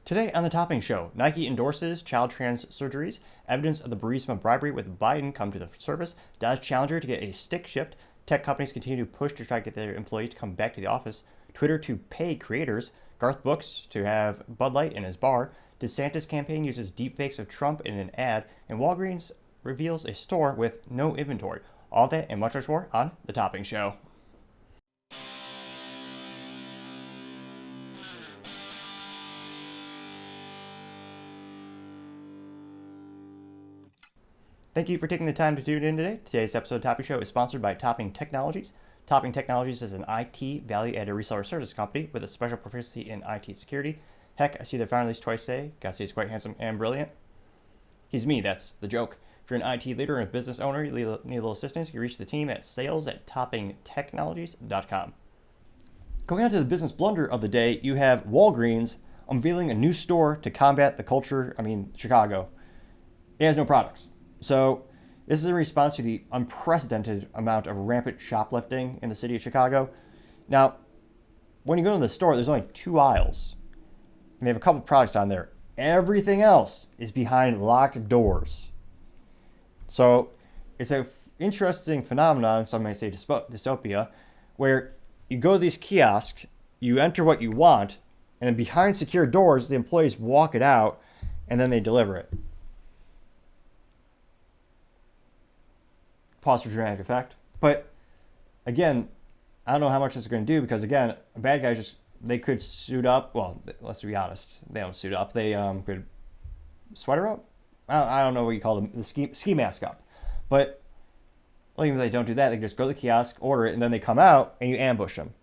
Today on the Topping Show, Nike endorses child trans surgeries, evidence of the Burisma bribery with Biden come to the surface, Dodge Challenger to get a stick shift, tech companies continue to push to try to get their employees to come back to the office, Twitter to pay creators, Garth Brooks to have Bud Light in his bar, DeSantis campaign uses deepfakes of Trump in an ad, and Walgreens reveals a store with no inventory. All that and much more on the Topping Show. Thank you for taking the time to tune in today. Today's episode of Topping Show is sponsored by Topping Technologies. Topping Technologies is an IT value-added reseller service company with a special proficiency in IT security. Heck, I see their founder at least twice a day. Gotta say he's quite handsome and brilliant. He's me, that's the joke. If you're an IT leader and a business owner, you need a little assistance, you can reach the team at sales@toppingtechnologies.com. Going on to the business blunder of the day, you have Walgreens unveiling a new store to combat the culture, Chicago. It has no products. So this is in response to the unprecedented amount of rampant shoplifting in the city of Chicago. Now, when you go to the store, there's only 2 aisles. And they have a couple products on there. Everything else is behind locked doors. So it's an interesting phenomenon, some may say dystopia, where you go to these kiosks, you enter what you want, and then behind secure doors, the employees walk it out, and then they deliver it. Pause for dramatic effect. But again, I don't know how much this is going to do because again, bad guys they could suit up. Well, let's be honest, they don't suit up. They could sweater up. I don't know what you call them, the ski mask up. But even if they don't do that, they can just go to the kiosk, order it, and then they come out and you ambush them.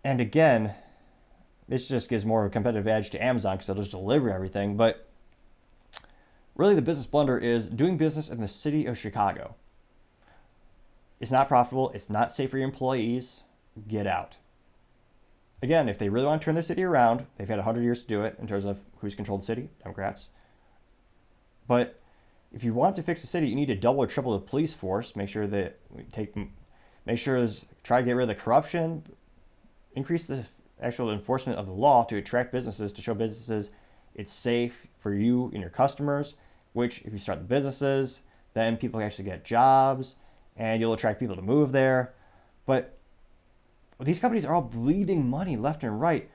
And again, this just gives more of a competitive edge to Amazon because they'll just deliver everything. But really, the business blunder is doing business in the city of Chicago. It's not profitable. It's not safe for your employees. Get out. Again, if they really want to turn the city around, they've had 100 years to do it in terms of who's controlled the city, Democrats. But if you want to fix the city, you need to double or triple the police force. Make sure try to get rid of the corruption, increase the actual enforcement of the law to attract businesses, to show businesses it's safe for you and your customers, which if you start the businesses, then people actually get jobs and you'll attract people to move there. But these companies are all bleeding money left and right.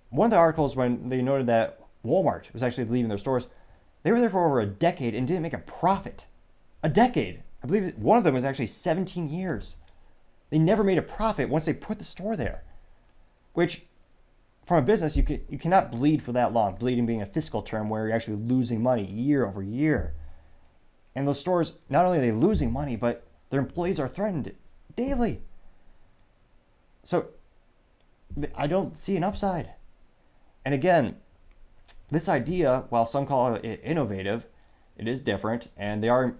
One of the articles when they noted that Walmart was actually leaving their stores, they were there for over a decade and didn't make a profit. A decade. I believe one of them was actually 17 years. They never made a profit once they put the store there, which from a business, you cannot bleed for that long. Bleeding being a fiscal term where you're actually losing money year over year. And those stores, not only are they losing money, but their employees are threatened daily. So I don't see an upside. And again, this idea, while some call it innovative, it is different, and they are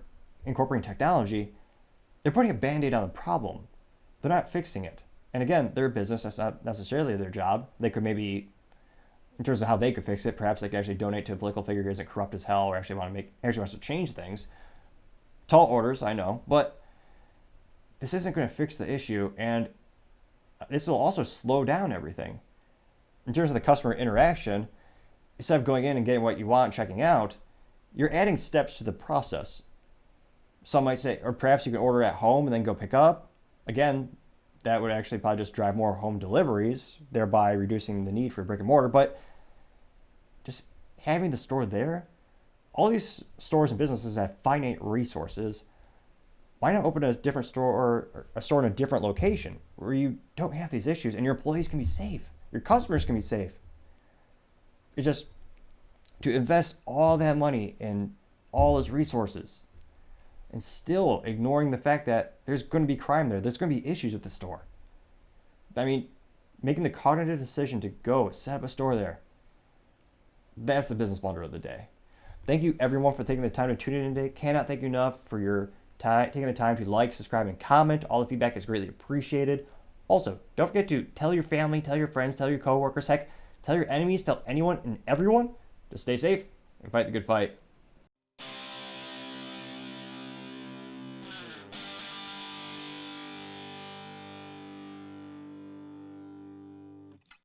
incorporating technology, they're putting a Band-Aid on the problem. They're not fixing it. And again, their business, that's not necessarily their job. They could maybe, in terms of how they could fix it, perhaps they could actually donate to a political figure who isn't corrupt as hell or actually wants to change things. Tall orders, I know, but this isn't going to fix the issue, and this will also slow down everything. In terms of the customer interaction, instead of going in and getting what you want and checking out, you're adding steps to the process. Some might say, or perhaps you can order at home and then go pick up. Again, that would actually probably just drive more home deliveries, thereby reducing the need for brick and mortar. But just having the store there, all these stores and businesses have finite resources. Why not open a different store or a store in a different location where you don't have these issues and your employees can be safe, your customers can be safe? It's just to invest all that money in all those resources and still ignoring the fact that there's going to be crime there. There's going to be issues with the store. Making the cognitive decision to go set up a store there, that's the business blunder of the day. Thank you everyone for taking the time to tune in today. Cannot thank you enough for your time, taking the time to like, subscribe, and comment. All the feedback is greatly appreciated. Also, don't forget to tell your family, tell your friends, tell your coworkers, heck, tell your enemies, tell anyone and everyone to stay safe and fight the good fight.